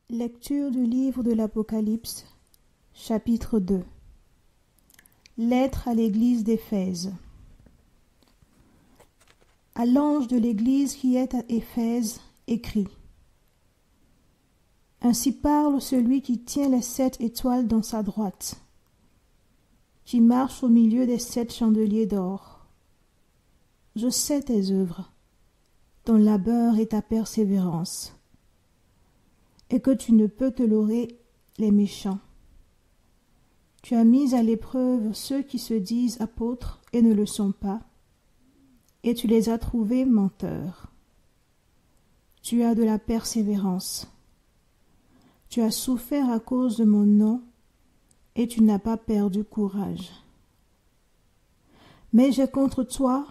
Lecture du livre de l'Apocalypse, chapitre 2. Lettre à l'église d'Éphèse. À l'ange de l'église qui est à Éphèse, écrit. Ainsi parle celui qui tient les 7 étoiles dans sa droite, qui marche au milieu des 7 chandeliers d'or. Je sais tes œuvres, ton labeur et ta persévérance, et que tu ne peux tolérer les méchants. Tu as mis à l'épreuve ceux qui se disent apôtres et ne le sont pas, et tu les as trouvés menteurs. Tu as de la persévérance. Tu as souffert à cause de mon nom, et tu n'as pas perdu courage. Mais j'ai contre toi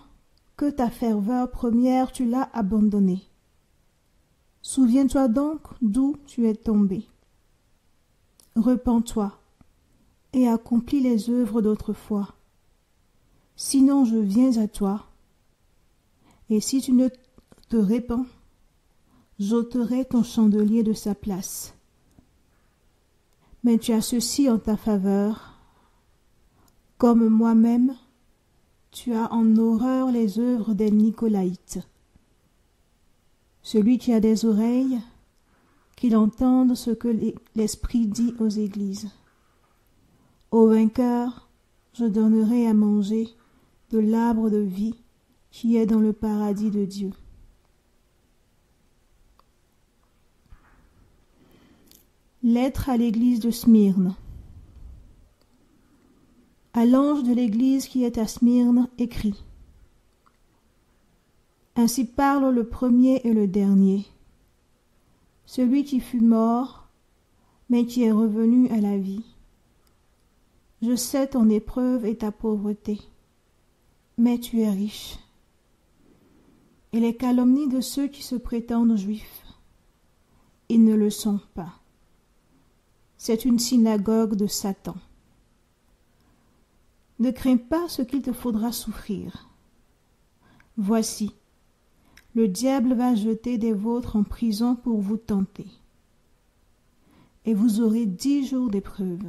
que ta ferveur première tu l'as abandonnée. Souviens-toi donc d'où tu es tombé. Repens-toi et accomplis les œuvres d'autrefois. Sinon je viens à toi, et si tu ne te repens, j'ôterai ton chandelier de sa place. Mais tu as ceci en ta faveur, comme moi-même, tu as en horreur les œuvres des Nicolaïtes. Celui qui a des oreilles, qu'il entende ce que l'Esprit dit aux églises. Au vainqueur, je donnerai à manger de l'arbre de vie qui est dans le paradis de Dieu. Lettre à l'église de Smyrne. À l'ange de l'église qui est à Smyrne, écrit. Ainsi parle le premier et le dernier, celui qui fut mort, mais qui est revenu à la vie. Je sais ton épreuve et ta pauvreté, mais tu es riche. Et les calomnies de ceux qui se prétendent juifs, ils ne le sont pas. C'est une synagogue de Satan. Ne crains pas ce qu'il te faudra souffrir. Voici, le diable va jeter des vôtres en prison pour vous tenter. Et vous aurez 10 jours d'épreuve.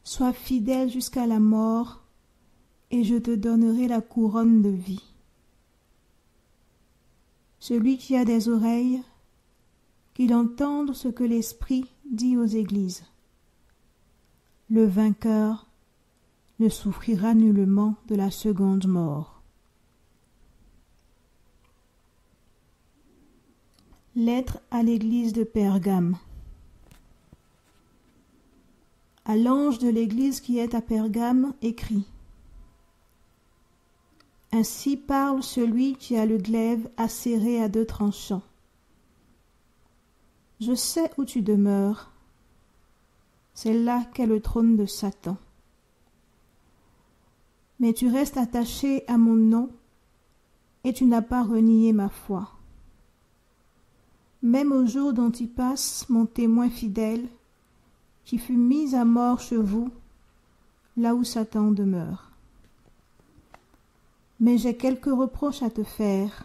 Sois fidèle jusqu'à la mort, et je te donnerai la couronne de vie. Celui qui a des oreilles, qu'il entende ce que l'Esprit dit aux églises. Le vainqueur ne souffrira nullement de la seconde mort. Lettre à l'église de Pergame. À l'ange de l'église qui est à Pergame, écrit. Ainsi parle celui qui a le glaive acéré à 2 tranchants. Je sais où tu demeures. C'est là qu'est le trône de Satan. Mais tu restes attaché à mon nom, et tu n'as pas renié ma foi. Même au jour d'Antipas, mon témoin fidèle, qui fut mis à mort chez vous, là où Satan demeure. Mais j'ai quelques reproches à te faire.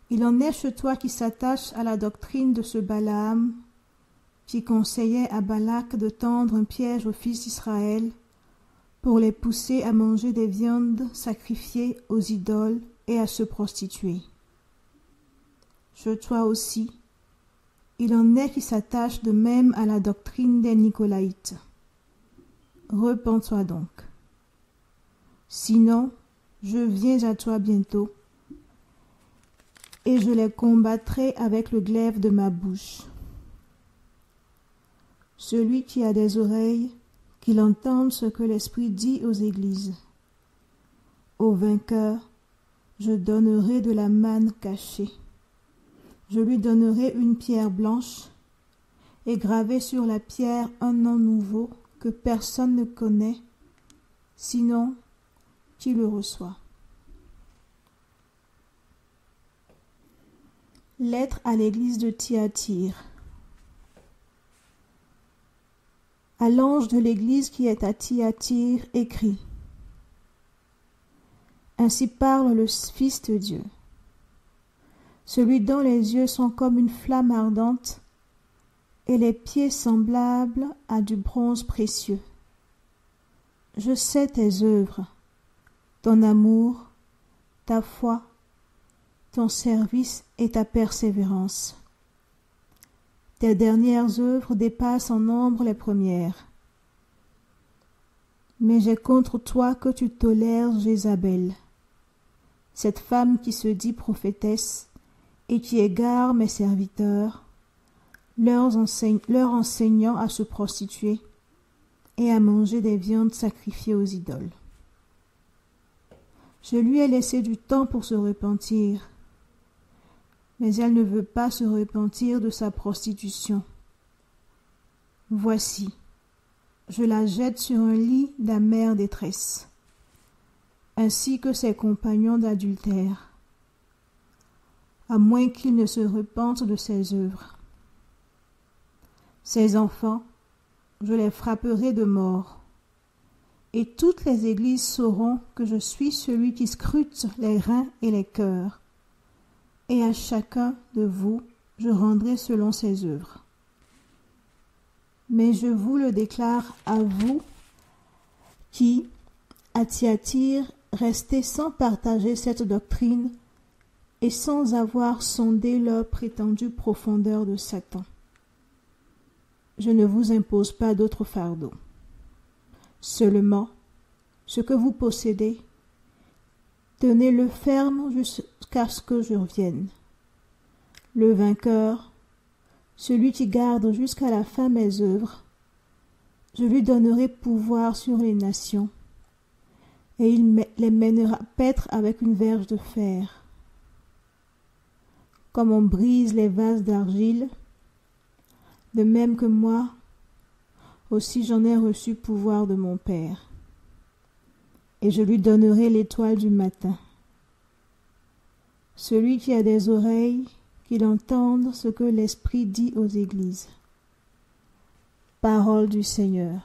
Il en est chez toi qui s'attache à la doctrine de ce Balaam, qui conseillait à Balak de tendre un piège aux fils d'Israël pour les pousser à manger des viandes sacrifiées aux idoles et à se prostituer. Chez toi aussi, il en est qui s'attachent de même à la doctrine des Nicolaïtes. Repens-toi donc. Sinon, je viens à toi bientôt, et je les combattrai avec le glaive de ma bouche. Celui qui a des oreilles, qu'il entende ce que l'Esprit dit aux églises. Au vainqueur, je donnerai de la manne cachée. Je lui donnerai une pierre blanche, et gravé sur la pierre un nom nouveau que personne ne connaît, sinon qui le reçoit. Lettre à l'église de Thyatire. À l'ange de l'église qui est à Thyatire, écrit. Ainsi parle le Fils de Dieu. celui dont les yeux sont comme une flamme ardente et les pieds semblables à du bronze précieux. Je sais tes œuvres, ton amour, ta foi, ton service et ta persévérance. Tes dernières œuvres dépassent en nombre les premières. Mais j'ai contre toi que tu tolères Jézabel, cette femme qui se dit prophétesse et qui égare mes serviteurs, leur enseignant à se prostituer et à manger des viandes sacrifiées aux idoles. Je lui ai laissé du temps pour se repentir, mais elle ne veut pas se repentir de sa prostitution. Voici, je la jette sur un lit d'amère détresse, ainsi que ses compagnons d'adultère, à moins qu'ils ne se repentent de ses œuvres. Ses enfants, je les frapperai de mort, et toutes les églises sauront que je suis celui qui scrute les reins et les cœurs, et à chacun de vous je rendrai selon ses œuvres. Mais je vous le déclare à vous qui, à Thyatire, restez sans partager cette doctrine et sans avoir sondé leur prétendue profondeur de Satan. Je ne vous impose pas d'autre fardeau. Seulement, ce que vous possédez, tenez-le ferme jusqu'à ce que je revienne. Le vainqueur, celui qui garde jusqu'à la fin mes œuvres, je lui donnerai pouvoir sur les nations, et il les mènera paître avec une verge de fer. Comme on brise les vases d'argile, de même que moi, aussi j'en ai reçu pouvoir de mon Père. Et je lui donnerai l'étoile du matin. Celui qui a des oreilles, qu'il entende ce que l'Esprit dit aux églises. Parole du Seigneur.